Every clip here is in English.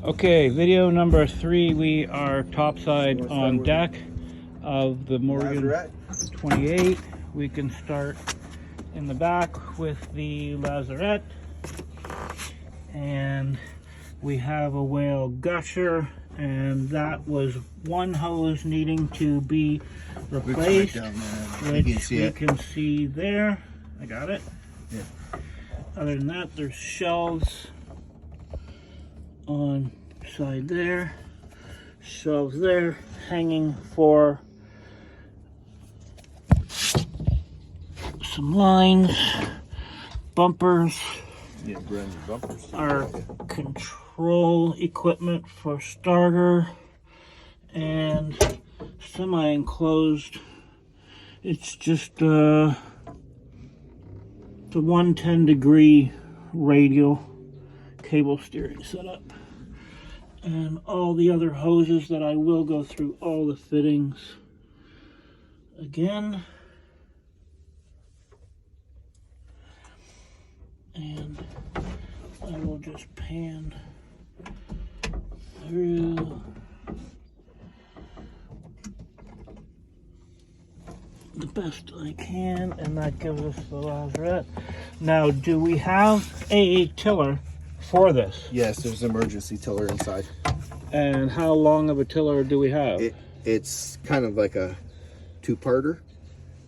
Okay, video number 3. We are topside on deck of the Morgan 28. We can start in the back with the Lazarette. And we have a whale gusher, and that was one hose needing to be replaced, which we can see there. I got it. Yeah. Other than that, there's shelves on side there, shelves there, hanging for some lines, bumpers. Yeah, brand new bumpers. Our control equipment for starter, and semi-enclosed. It's just the 110-degree radial cable steering setup, and all the other hoses that I will go through all the fittings again. And I will just pan through the best I can, and that gives us the Lazarette. Now, do we have a tiller for this? Yes, there's an emergency tiller inside. And how long of a tiller do we have? It's kind of like a two-parter.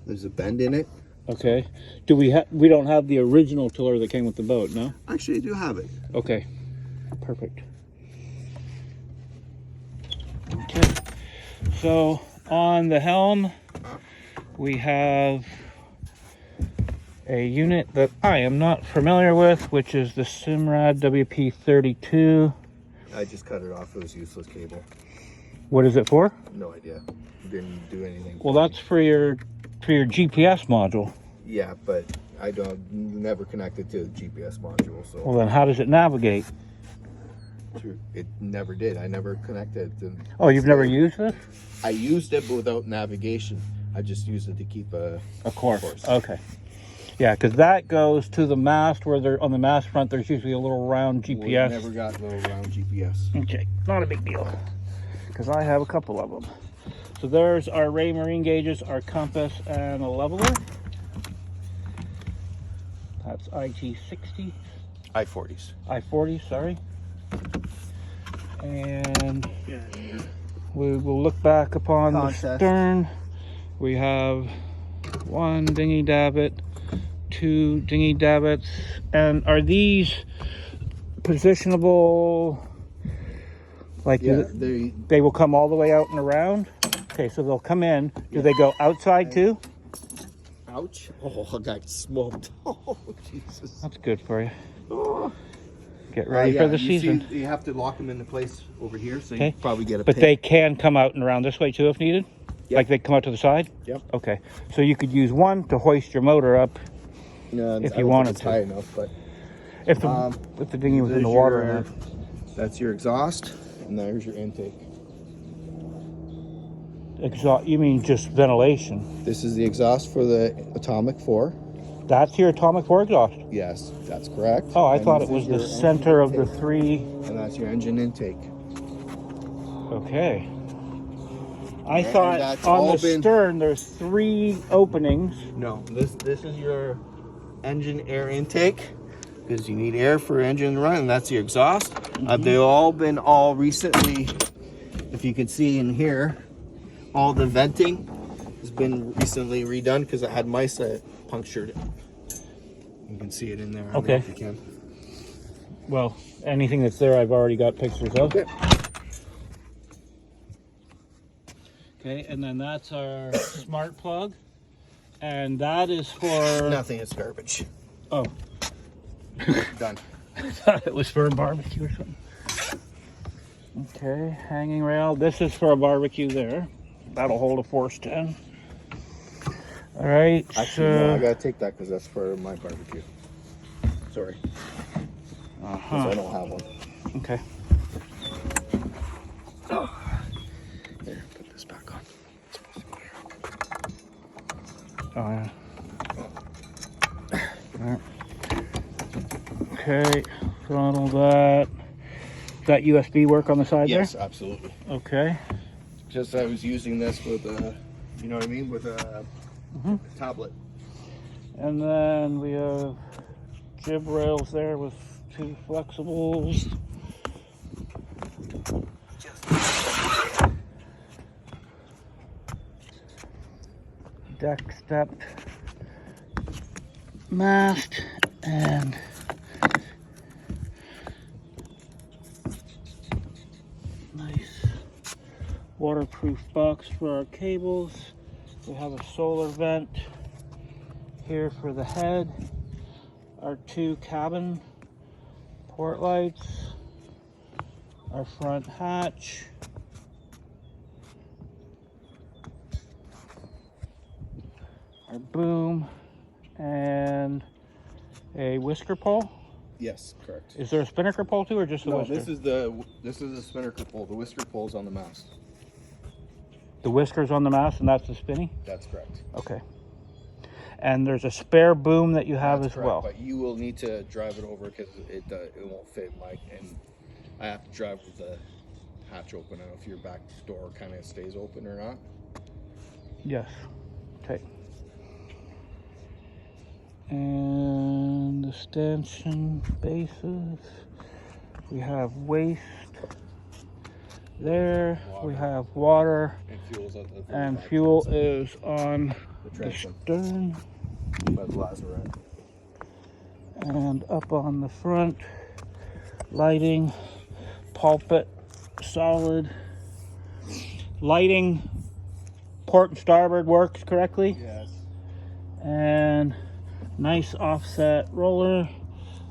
There's a bend in it. Okay. Do we don't have the original tiller that came with the boat, no? Actually, I do have it. Okay. Perfect. Okay. So on the helm, we have a unit that I am not familiar with, which is the Simrad WP32. I just cut it off. It was useless cable. What is it for? No idea. Didn't do anything. Well, that's for your GPS module. Yeah, but I never connected to the GPS module, so. Well, then how does it navigate? It never did. I never connected to. Oh, you've never used this? I used it, but without navigation. I just used it to keep a course. Okay. Yeah, because that goes to the mast, where they're on the mast front. There's usually a little round GPS. We never got little round GPS. Okay, not a big deal, because I have a couple of them. So there's our Ray Marine gauges, our compass, and a leveler. That's IT60. I-40s. I-40, sorry. And we will look back upon the stern. We have one dinghy davit, two dinghy davits. And are these positionable? Like, yeah, they will come all the way out and around? Okay, so they'll come in. Do they go outside too? Ouch. Oh, I got smoked. Oh, Jesus. That's good for you. Get ready for the season. You have to lock them into place over here, so Okay. you probably get a But pin. they can come out and around this way too if needed? Yep. Like they come out to the side? Yep. Okay. So you could use one to hoist your motor up if you wanted to. High enough, but if the dinghy was in the water. That's your exhaust, and there's your intake. Exhaust? You mean just ventilation? This is the exhaust for the Atomic 4. That's your Atomic 4 exhaust? Yes, that's correct. Oh, I And thought this it was is the your center of engine the three. intake. And that's your engine intake. Okay. I And thought that's on all the stern there's 3 openings. No, this is your engine air intake, because you need air for engine to run, and that's your exhaust. They've all been recently, if you can see in here, all the venting has been recently redone because I had mice that punctured it. You can see it in there. I don't know if you can. Well, anything that's there I've already got pictures of. Okay. Okay, and then that's our smart plug. And that is for... Nothing, it's garbage. Oh. Done. I thought it was for a barbecue or something. Okay, hanging rail. This is for a barbecue there. That'll hold a Force 10. All right. Actually, no, I gotta take that because that's for my barbecue. Sorry. Because I don't have one. Okay. Here, put this back on. It's supposed to go here. Oh, yeah. All right. Okay, throttle that. that USB work on the side Yes, absolutely. there? Okay. Just I was using this with you know what I mean, with a tablet. And then we have jib rails there with 2 flexibles. Deck stepped mast and nice waterproof box for our cables. We have a solar vent here for the head, our 2 cabin port lights, our front hatch, our boom, and a whisker pole. Yes, correct. Is there a spinnaker pole too, or just the No, whisker? this is the spinnaker pole. The whisker pole's on the mast. The whisker's on the mast, and that's the spinny? That's correct. Okay. And there's a spare boom that you have That's as correct, well. but you will need to drive it over because it won't fit, Mike, and I have to drive with the hatch open. I don't know if your back door kind of stays open or not. Yes. Okay. And the stanchion bases. We have waste there. We have water. And fuel's at the very And back. fuel is on The the transom stern by the lazarette. and up on the front. Lighting, pulpit, solid. Lighting, port and starboard works correctly. Yes. And nice offset roller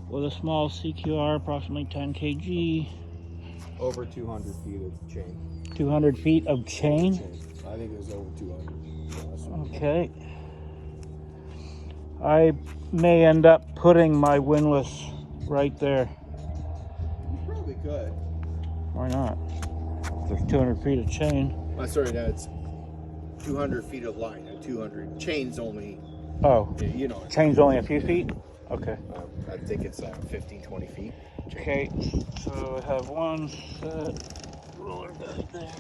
with a small CQR, approximately 10 kg. Over 200 feet of chain. 200 feet of chain. I think it was over 200. Okay. I may end up putting my windlass right there. You probably could. Why not? There's 200 feet of chain. Sorry, that's 200 feet of line and 200 chains only. Oh, You know, chain's only a few feet? Okay. I think it's 15, 20 feet. Okay, so I have one set roller guide there.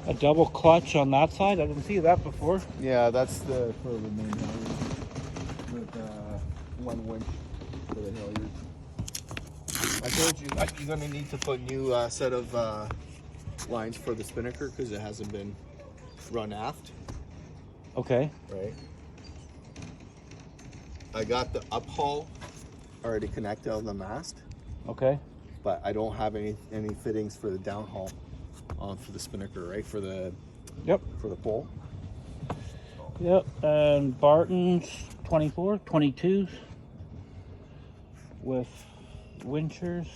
A double clutch on that side. I didn't see that before. Yeah, that's for the main halyard with one winch for the halyard. I told you that you're gonna need to put new set of lines for the spinnaker because it hasn't been run aft, Okay. right? I got the uphaul already connected on the mast, Okay. but I don't have any fittings for the downhaul on for the spinnaker, right? For the Yep. pole. Yep. And Barton's 24, 22s with winchers.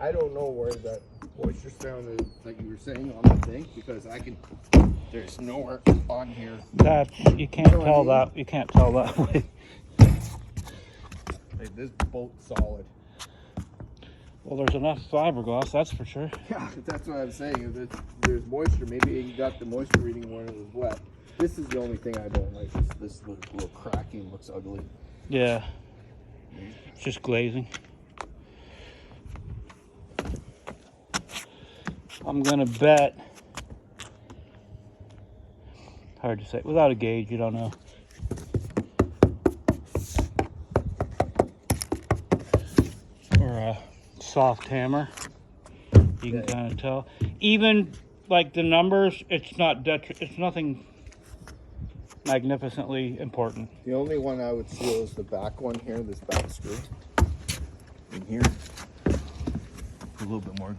I don't know where that moisture sound is like you were saying on the thing because there's nowhere on here. That's you can't know what I tell mean? that. You can't tell that way. Like this bolt's solid. Well, there's enough fiberglass, that's for sure. Yeah, that's what I'm saying. If there's moisture, maybe you got the moisture reading when it was wet. This is the only thing I don't like. This little cracking looks ugly. Yeah. It's just glazing. I'm gonna bet. Hard to say. Without a gauge, you don't know. Or a soft hammer. You can kind of tell. Even like the numbers, it's not it's nothing magnificently important. The only one I would seal is the back one here, this back screw. In here. A little bit more